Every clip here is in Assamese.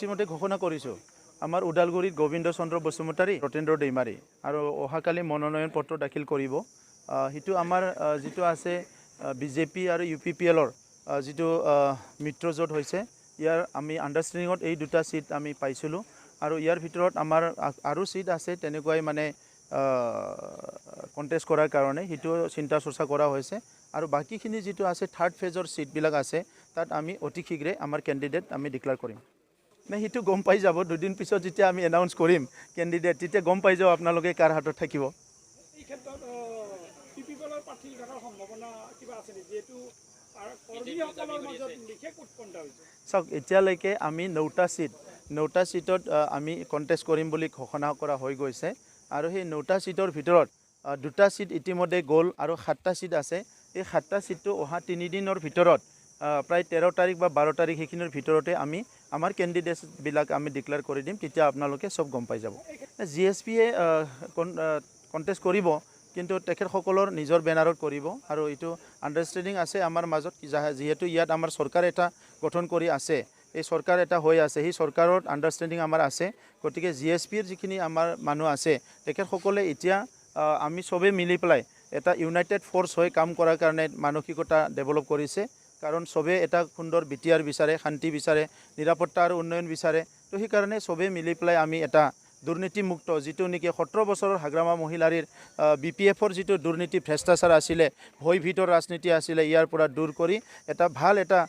ইতিমধ্যে ঘোষণা কৰিছোঁ আমাৰ ওদালগুৰিত গোবিন্দ চন্দ্ৰ বসুমতাৰী ৰতেন্দ্ৰ দৈমাৰী আৰু অহাকালি মনোনয়ন পত্ৰ দাখিল কৰিব সেইটো আমাৰ যিটো আছে বিজেপি আৰু UPPLৰ যিটো মিত্ৰজোঁট হৈছে ইয়াৰ আমি আণ্ডাৰষ্টেণ্ডিঙত এই দুটা সিট আমি পাইছিলোঁ আৰু ইয়াৰ ভিতৰত আমাৰ আৰু সিট আছে তেনেকুৱাই মানে কণ্টেষ্ট কৰাৰ কাৰণে সেইটো চিন্তা চৰ্চা কৰা হৈছে আৰু বাকিখিনি যিটো আছে থাৰ্ড ফেজৰ সিটবিলাক আছে তাত আমি অতি শীঘ্ৰে আমাৰ কেণ্ডিডেট আমি ডিক্লেয়াৰ কৰিম নে সেইটো গম পাই যাব দুদিন পিছত যেতিয়া আমি এনাউন্স কৰিম কেণ্ডিডেট তেতিয়া গম পাই যাব আপোনালোকে কাৰ হাতত থাকিব এই ক্ষেত্ৰত পিপিপলৰ প্ৰাৰ্থী থকাৰ সম্ভাৱনা কিবা আছে নেকি যেহেতু কৰ্মীসকলৰ মাজত বিশেষ উৎকণ্ঠা হৈছে চাওক এতিয়ালৈকে আমি 9টা সিটত আমি কণ্টেষ্ট কৰিম বুলি ঘোষণা কৰা হৈ গৈছে আৰু সেই 9টা সিটৰ ভিতৰত 2টা সিট ইতিমধ্যে গ'ল আৰু 7টা সিট আছে এই 7টা সিটটো অহা 3 দিনৰ ভিতৰত প্ৰায় 13 তাৰিখ বা 12 তাৰিখ সেইখিনিৰ ভিতৰতে আমি আমাৰ কেণ্ডিডেটছবিলাক আমি ডিক্লেয়াৰ কৰি দিম তেতিয়া আপোনালোকে সব গম পাই যাব GSPয়ে কণ্টেষ্ট কৰিব কিন্তু তেখেতসকলৰ নিজৰ বেনাৰত কৰিব আৰু এইটো আণ্ডাৰষ্টেণ্ডিং আছে আমাৰ মাজত যেহেতু ইয়াত আমাৰ চৰকাৰ এটা গঠন কৰি আছে এই চৰকাৰ এটা হৈ আছে সেই চৰকাৰত আণ্ডাৰষ্টেণ্ডিং আমাৰ আছে গতিকে GSPৰ যিখিনি আমাৰ মানুহ আছে তেখেতসকলে এতিয়া আমি সবে মিলি পেলাই এটা ইউনাইটেড ফ'ৰ্চ হৈ কাম কৰাৰ কাৰণে মানসিকতা ডেভেলপ কৰিছে কাৰণ সবে এটা সুন্দৰ BTR বিচাৰে শান্তি বিচাৰে নিৰাপত্তা আৰু উন্নয়ন বিচাৰে তো সেইকাৰণে সবে মিলি পেলাই আমি এটা দুৰ্নীতিমুক্ত যিটো নেকি 17 বছৰৰ হাগ্ৰামা মহিলাৰীৰ BPFৰ যিটো দুৰ্নীতি ভ্ৰষ্টাচাৰ আছিলে ভয়ভীতৰ ৰাজনীতি আছিলে ইয়াৰ পৰা দূৰ কৰি এটা ভাল এটা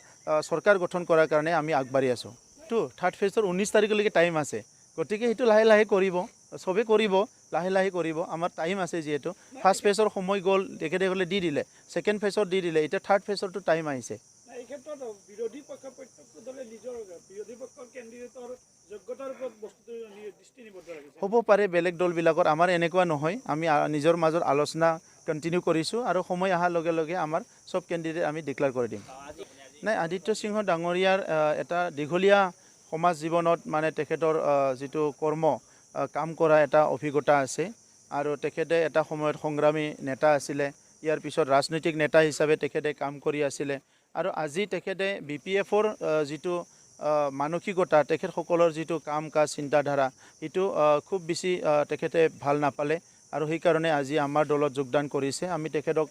চৰকাৰ গঠন কৰাৰ কাৰণে আমি আগবাঢ়ি আছোঁ তো থাৰ্ড ফেজৰ 19 তাৰিখলৈকে টাইম আছে গতিকে সেইটো লাহে লাহে কৰিব সবে কৰিব লাহে লাহে কৰিব আমাৰ টাইম আছে যেহেতু ফাৰ্ষ্ট ফেজৰ সময় গ'ল তেখেতসকলে দি দিলে ছেকেণ্ড ফেজৰ দি দিলে এতিয়া থাৰ্ড ফেজৰটো টাইম আহিছে এই ক্ষেত্ৰত বিৰোধী পক্ষ প্ৰত্যেকটো দলে নিজৰ বিৰোধী পক্ষৰ কেণ্ডিডেটৰ যোগ্যতাৰ ওপৰত বস্তুটো দৃষ্টি নিবদ্ধ ৰাখিছে হ'ব পাৰে বেলেগ দলবিলাকৰ আমাৰ এনেকুৱা নহয় আমি নিজৰ মাজত আলোচনা কণ্টিনিউ কৰিছোঁ আৰু সময় অহাৰ লগে লগে আমাৰ সব কেণ্ডিডেট আমি ডিক্লেয়াৰ কৰি দিম নাই আদিত্য সিংহ ডাঙৰীয়াৰ এটা দীঘলীয়া সমাজ জীৱনত মানে তেখেতৰ যিটো কাম কৰা এটা অভিজ্ঞতা আছে আৰু তেখেতে এটা সময়ত সংগ্ৰামী নেতা আছিলে ইয়াৰ পিছত ৰাজনৈতিক নেতা হিচাপে তেখেতে কাম কৰি আছিলে আৰু আজি তেখেতে BPFৰ যিটো মানসিকতা তেখেতসকলৰ যিটো কাম কাজ চিন্তাধাৰা সেইটো খুব বেছি তেখেতে ভাল নাপালে আৰু সেইকাৰণে আজি আমাৰ দলত যোগদান কৰিছে আমি তেখেতক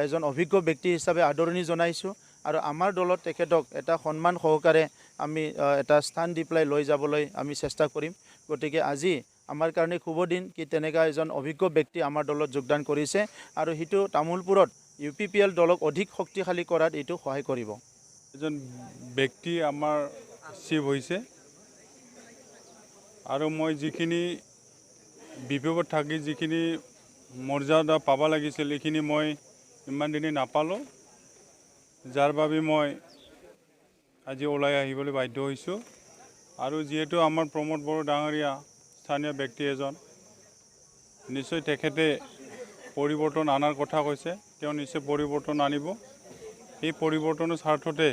এজন অভিজ্ঞ ব্যক্তি হিচাপে আদৰণি জনাইছোঁ আৰু আমাৰ দলত তেখেতক এটা সন্মান সহকাৰে আমি এটা স্থান দি পেলাই লৈ যাবলৈ আমি চেষ্টা কৰিম গতিকে আজি আমাৰ কাৰণে শুভ দিন কি তেনেকুৱা এজন অভিজ্ঞ ব্যক্তি আমাৰ দলত যোগদান কৰিছে আৰু সেইটো তামোলপুৰত UPPL দলক অধিক শক্তিশালী কৰাত এইটো সহায় কৰিব এজন ব্যক্তি আমাৰ চিফ হৈছে আৰু মই যিখিনি বিপদত থাকি যিখিনি মৰ্যাদা পাব লাগিছিল এইখিনি মই ইমান দিনে নাপালোঁ যাৰ বাবে মই আজি ওলাই আহিবলৈ বাধ্য হৈছোঁ আৰু যিহেতু আমাৰ প্ৰমোদ বড়ো ডাঙৰীয়া স্থানীয় ব্যক্তি এজন নিশ্চয় তেখেতে পৰিৱৰ্তন আনাৰ কথা কৈছে তেওঁ নিশ্চয় পৰিৱৰ্তন আনিব এই পৰিৱৰ্তনৰ স্বাৰ্থতে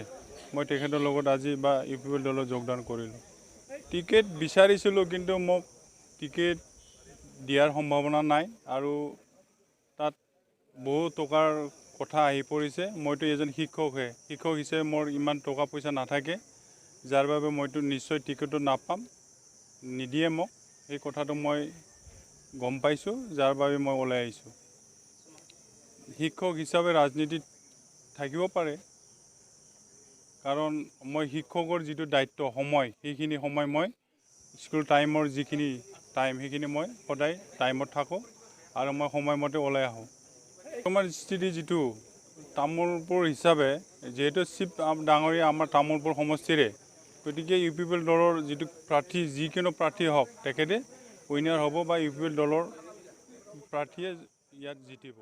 মই তেখেতৰ লগত আজি বা UPPL দলত যোগদান কৰিলোঁ টিকেট বিচাৰিছিলোঁ কিন্তু মোক টিকেট দিয়াৰ সম্ভাৱনা নাই আৰু তাত বহু টকাৰ কথা আহি পৰিছে মইতো এজন শিক্ষক হিচাপে মোৰ ইমান টকা পইচা নাথাকে যাৰ বাবে মইতো নিশ্চয় টিকেটটো নাপাম নিদিয়ে মোক এই কথাটো মই গম পাইছোঁ যাৰ বাবে মই ওলাই আহিছোঁ শিক্ষক হিচাপে ৰাজনীতিত থাকিব পাৰে কাৰণ মই শিক্ষকৰ যিটো দায়িত্ব সময় সেইখিনি সময় মই স্কুল টাইমৰ যিখিনি টাইম সেইখিনি মই সদায় টাইমত থাকোঁ আৰু মই সময়মতে ওলাই আহোঁ আমাৰ স্থিতি যিটো তামোলপুৰ হিচাপে যেহেতু চিফ ডাঙৰীয়া আমাৰ তামোলপুৰ সমষ্টিৰে গতিকে UPPL দলৰ যিটো প্ৰাৰ্থী যিকোনো প্ৰাৰ্থী হওক তেখেতে উইনাৰ হ'ব বা UPPL দলৰ প্ৰাৰ্থীয়ে ইয়াত জিতিব